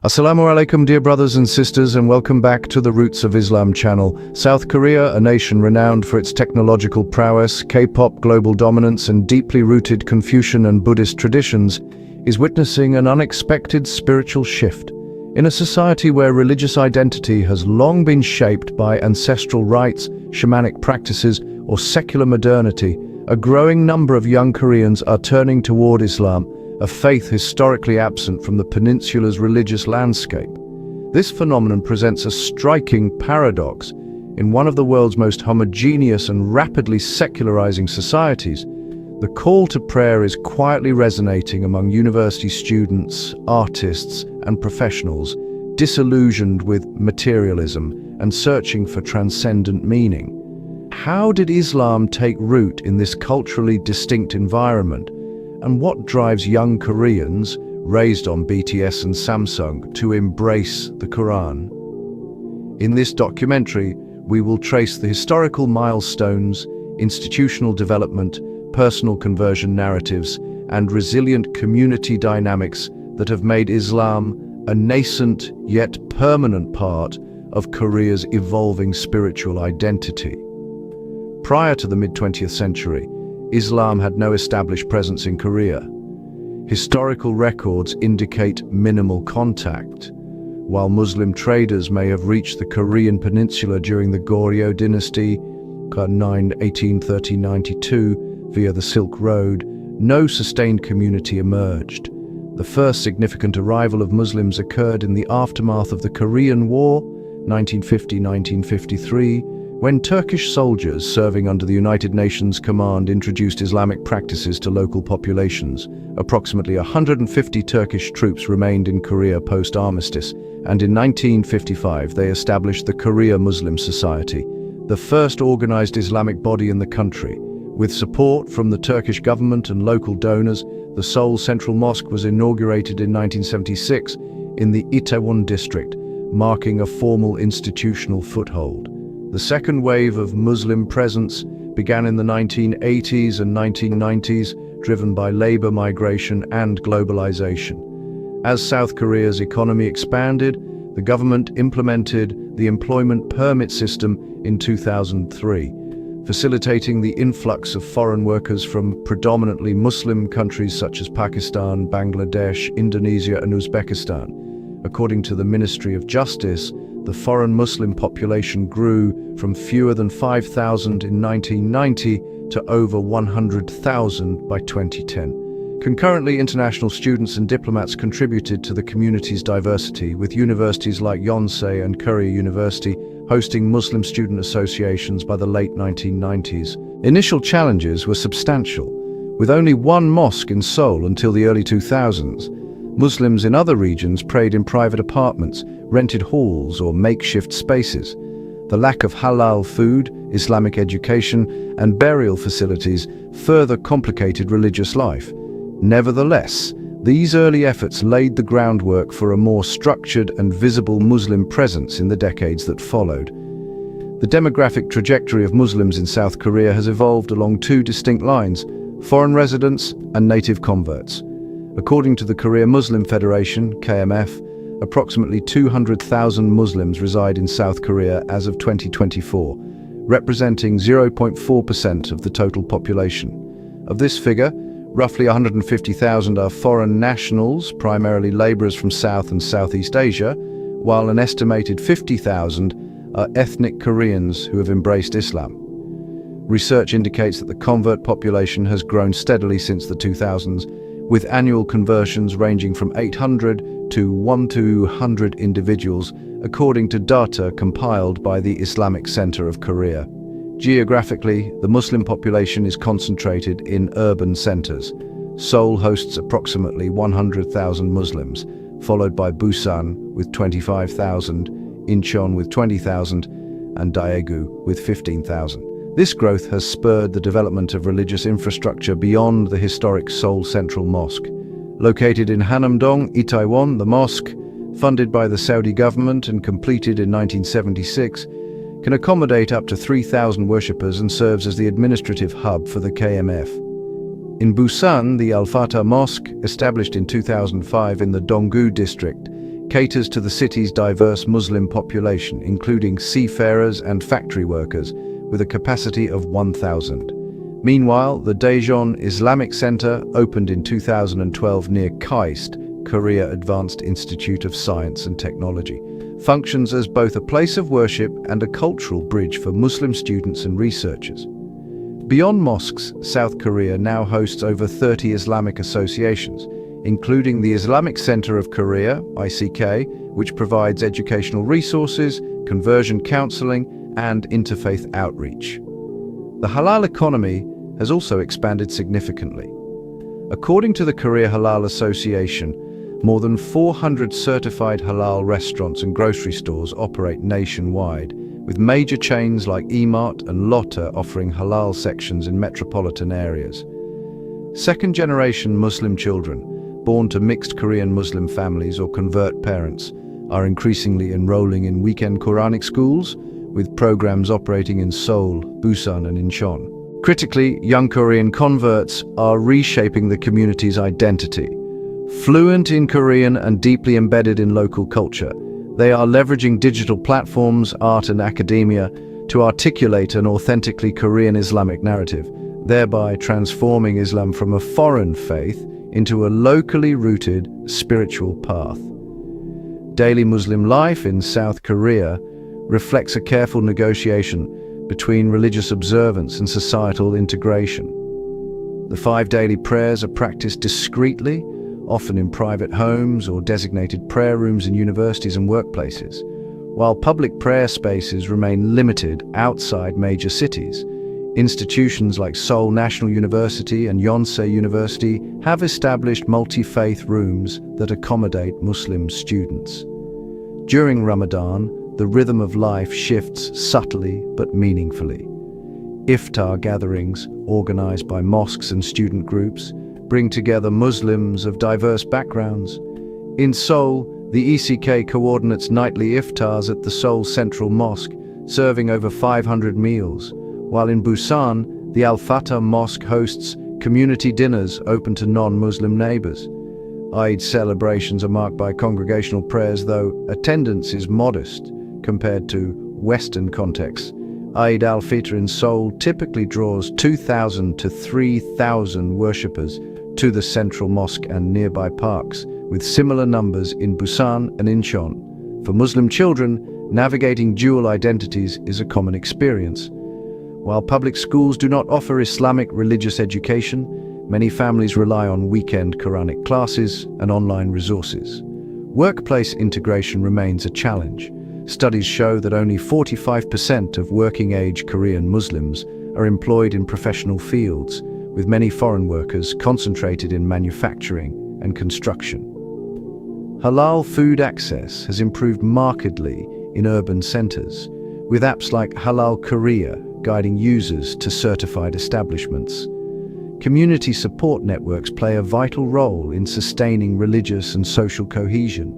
Assalamu alaikum, dear brothers and sisters, and welcome back to the Roots of Islam channel. South Korea, a nation renowned for its technological prowess, K-pop global dominance, and deeply rooted Confucian and Buddhist traditions, is witnessing an unexpected spiritual shift. In a society where religious identity has long been shaped by ancestral rites, shamanic practices, or secular modernity, a growing number of young Koreans are turning toward Islam, a faith historically absent from the peninsula's religious landscape. This phenomenon presents a striking paradox. In one of the world's most homogeneous and rapidly secularizing societies, the call to prayer is quietly resonating among university students, artists, and professionals, disillusioned with materialism and searching for transcendent meaning. How did Islam take root in this culturally distinct environment? And what drives young Koreans, raised on BTS and Samsung, to embrace the Quran? In this documentary, we will trace the historical milestones, institutional development, personal conversion narratives, and resilient community dynamics that have made Islam a nascent yet permanent part of Korea's evolving spiritual identity. Prior to the mid-20th century, Islam had no established presence in Korea. Historical records indicate minimal contact. While Muslim traders may have reached the Korean peninsula during the Goryeo dynasty, 1830–92, via the Silk Road, no sustained community emerged. The first significant arrival of Muslims occurred in the aftermath of the Korean War, 1950–1953, when Turkish soldiers serving under the United Nations Command introduced Islamic practices to local populations. Approximately 150 Turkish troops remained in Korea post-armistice, and in 1955 they established the Korea Muslim Society, the first organized Islamic body in the country. With support from the Turkish government and local donors, the Seoul Central Mosque was inaugurated in 1976 in the Itaewon district, marking a formal institutional foothold. The second wave of Muslim presence began in the 1980s and 1990s, driven by labor migration and globalization. As South Korea's economy expanded, the government implemented the employment permit system in 2003, facilitating the influx of foreign workers from predominantly Muslim countries such as Pakistan, Bangladesh, Indonesia, and Uzbekistan. According to the Ministry of Justice, the foreign Muslim population grew from fewer than 5,000 in 1990 to over 100,000 by 2010. Concurrently, international students and diplomats contributed to the community's diversity, with universities like Yonsei and Korea University hosting Muslim student associations by the late 1990s. Initial challenges were substantial. With only one mosque in Seoul until the early 2000s, Muslims in other regions prayed in private apartments, rented halls, or makeshift spaces. The lack of halal food, Islamic education, and burial facilities further complicated religious life. Nevertheless, these early efforts laid the groundwork for a more structured and visible Muslim presence in the decades that followed. The demographic trajectory of Muslims in South Korea has evolved along two distinct lines: foreign residents and native converts. According to the Korea Muslim Federation, KMF, approximately 200,000 Muslims reside in South Korea as of 2024, representing 0.4% of the total population. Of this figure, roughly 150,000 are foreign nationals, primarily laborers from South and Southeast Asia, while an estimated 50,000 are ethnic Koreans who have embraced Islam. Research indicates that the convert population has grown steadily since the 2000s, with annual conversions ranging from 800 to 100 individuals, according to data compiled by the Islamic Center of Korea. Geographically, the Muslim population is concentrated in urban centers. Seoul hosts approximately 100,000 Muslims, followed by Busan with 25,000, Incheon with 20,000, and Daegu with 15,000. This growth has spurred the development of religious infrastructure beyond the historic Seoul Central Mosque. Located in Hanamdong, Itaewon, the mosque, funded by the Saudi government and completed in 1976, can accommodate up to 3,000 worshippers and serves as the administrative hub for the KMF. In Busan, the Al-Fatah Mosque, established in 2005 in the Donggu district, caters to the city's diverse Muslim population, including seafarers and factory workers, with a capacity of 1,000. Meanwhile, the Daejeon Islamic Center opened in 2012 near KAIST, Korea Advanced Institute of Science and Technology, functions as both a place of worship and a cultural bridge for Muslim students and researchers. Beyond mosques, South Korea now hosts over 30 Islamic associations, including the Islamic Center of Korea, ICK, which provides educational resources, conversion counseling, and interfaith outreach. The halal economy has also expanded significantly. According to the Korea Halal Association, more than 400 certified halal restaurants and grocery stores operate nationwide, with major chains like Emart and Lotte offering halal sections in metropolitan areas. Second-generation Muslim children, born to mixed Korean Muslim families or convert parents, are increasingly enrolling in weekend Quranic schools, with programs operating in Seoul, Busan, and Incheon. Critically, young Korean converts are reshaping the community's identity. Fluent in Korean and deeply embedded in local culture, they are leveraging digital platforms, art, and academia to articulate an authentically Korean Islamic narrative, thereby transforming Islam from a foreign faith into a locally rooted spiritual path. Daily Muslim life in South Korea reflects a careful negotiation between religious observance and societal integration. The 5 daily prayers are practiced discreetly, often in private homes or designated prayer rooms in universities and workplaces, while public prayer spaces remain limited outside major cities. Institutions like Seoul National University and Yonsei University have established multi-faith rooms that accommodate Muslim students. During Ramadan, the rhythm of life shifts subtly but meaningfully. Iftar gatherings, organized by mosques and student groups, bring together Muslims of diverse backgrounds. In Seoul, the ECK coordinates nightly iftars at the Seoul Central Mosque, serving over 500 meals, while in Busan, the Al-Fatah Mosque hosts community dinners open to non-Muslim neighbors. Eid celebrations are marked by congregational prayers, though attendance is modest compared to Western contexts. Eid al-Fitr in Seoul typically draws 2,000 to 3,000 worshippers to the central mosque and nearby parks, with similar numbers in Busan and Incheon. For Muslim children, navigating dual identities is a common experience. While public schools do not offer Islamic religious education, many families rely on weekend Quranic classes and online resources. Workplace integration remains a challenge. Studies show that only 45% of working-age Korean Muslims are employed in professional fields, with many foreign workers concentrated in manufacturing and construction. Halal food access has improved markedly in urban centers, with apps like Halal Korea guiding users to certified establishments. Community support networks play a vital role in sustaining religious and social cohesion.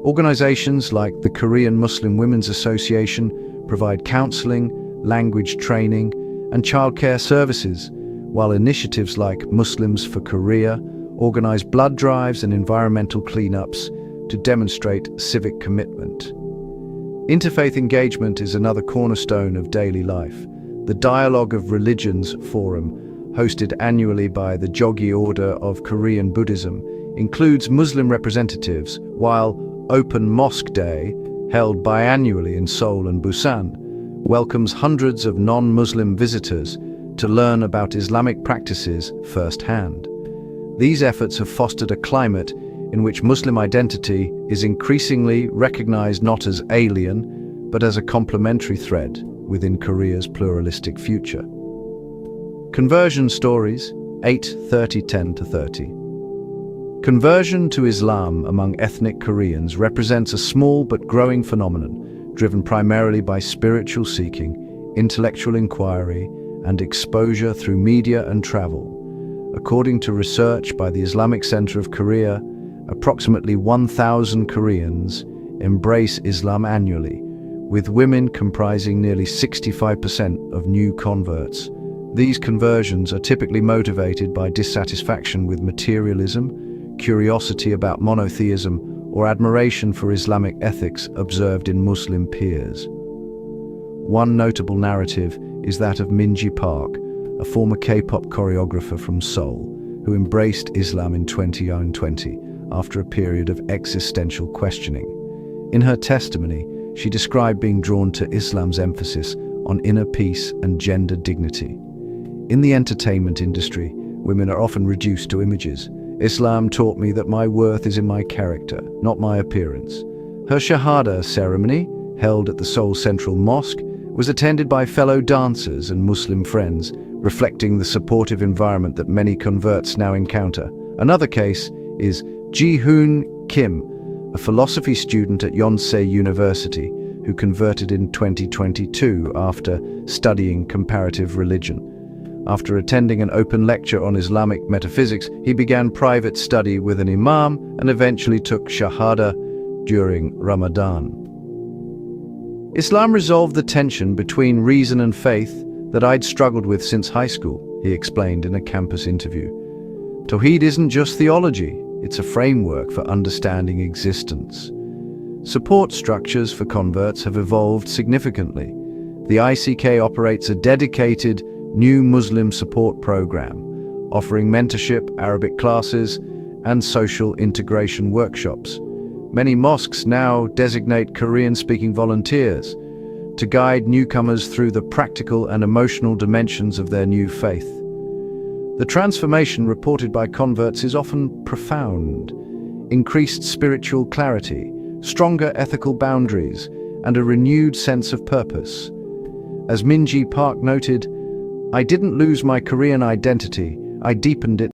Organizations like the Korean Muslim Women's Association provide counseling, language training, and childcare services, while initiatives like Muslims for Korea organize blood drives and environmental cleanups to demonstrate civic commitment. Interfaith engagement is another cornerstone of daily life. The Dialogue of Religions Forum, hosted annually by the Jogye Order of Korean Buddhism, includes Muslim representatives, while Open Mosque Day, held biannually in Seoul and Busan, welcomes hundreds of non-Muslim visitors to learn about Islamic practices firsthand. These efforts have fostered a climate in which Muslim identity is increasingly recognized not as alien, but as a complementary thread within Korea's pluralistic future. Conversion stories, 8:30-10-30. Conversion to Islam among ethnic Koreans represents a small but growing phenomenon, driven primarily by spiritual seeking, intellectual inquiry, and exposure through media and travel. According to research by the Islamic Center of Korea, approximately 1,000 Koreans embrace Islam annually, with women comprising nearly 65% of new converts. These conversions are typically motivated by dissatisfaction with materialism, curiosity about monotheism, or admiration for Islamic ethics observed in Muslim peers. One notable narrative is that of Minji Park, a former K-pop choreographer from Seoul, who embraced Islam in 2020 after a period of existential questioning. In her testimony, she described being drawn to Islam's emphasis on inner peace and gender dignity. In the entertainment industry, women are often reduced to images. Islam taught me that my worth is in my character, not my appearance. Her Shahada ceremony, held at the Seoul Central Mosque, was attended by fellow dancers and Muslim friends, reflecting the supportive environment that many converts now encounter. Another case is Ji-hoon Kim, a philosophy student at Yonsei University, who converted in 2022 after studying comparative religion. After attending an open lecture on Islamic metaphysics, he began private study with an imam and eventually took Shahada during Ramadan. Islam resolved the tension between reason and faith that I'd struggled with since high school, he explained in a campus interview. Tawheed isn't just theology, it's a framework for understanding existence. Support structures for converts have evolved significantly. The ICK operates a dedicated new Muslim support program, offering mentorship, Arabic classes, and social integration workshops. Many mosques now designate Korean-speaking volunteers to guide newcomers through the practical and emotional dimensions of their new faith. The transformation reported by converts is often profound: increased spiritual clarity, stronger ethical boundaries, and a renewed sense of purpose. As Minji Park noted, "I didn't lose my Korean identity, I deepened it